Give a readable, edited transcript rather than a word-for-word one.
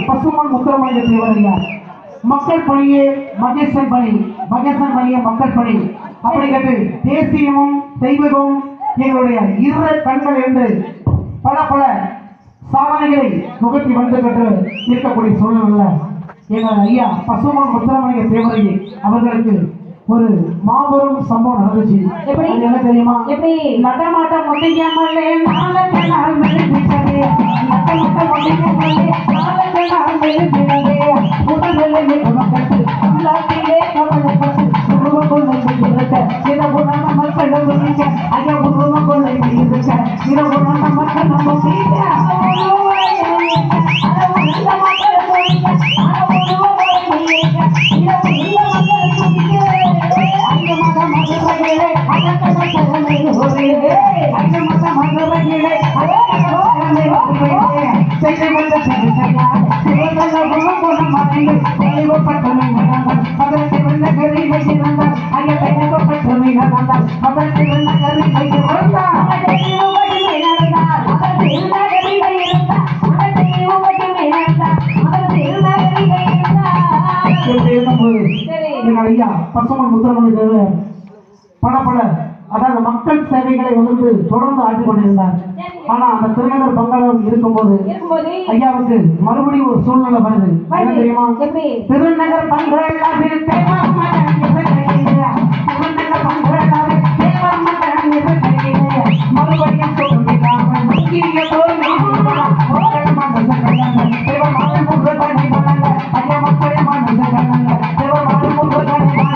பசுமன் முத்துராமலிங்க தேவரையார் மக்கள் பணியே மகேசன் பணி, மகேசன் பணியே மக்கள் பணி அப்படி கேட்டு தேசியமும் தெய்வமும் எங்களுடைய இரு கண்கள் என்று பல பல சாதனைகளை முகத்தி வந்து பெற்று இருக்கக்கூடிய சூழ்நிலை எங்கள் ஐயா பசுமன் முத்துராமலிங்க தேவரையே அவர்களுக்கு ஒரு மாபெரும் சம்பவம் நடந்துச்சு. எப்படி என்ன தெரியுமா? எப்படி நடமாட்ட முடியாமலே நாளைக்கு நாள் மெழுகிட்டதே, நடமாட்ட முடியாமலே நாளைக்கு நாள் மெழுகிட்டதே, உடலிலே உனக்கட்டு உள்ளாத்திலே கவலைப்பட்டு உருவம் கொள்ளை இருக்க இரவுடான மக்கள் இருக்க ஐயா உருவம் கொள்ளை இருக்க இரவுடான மக்கள் நம்ம சீட்ட பசுமன் முத்துராமலிங்க தேவர் பல பல அதாவது மக்கள் சேவைகளை வந்து தொடர்ந்து ஆற்றிக் கொண்டிருந்தார். ஆனா அந்த திருநகர் பங்களம் இருக்கும்போது ஐயாவுக்கு மறுபடியும் ஒரு சூழ்நிலை வருது. தெரியுமா? திருநகர் பங்களம்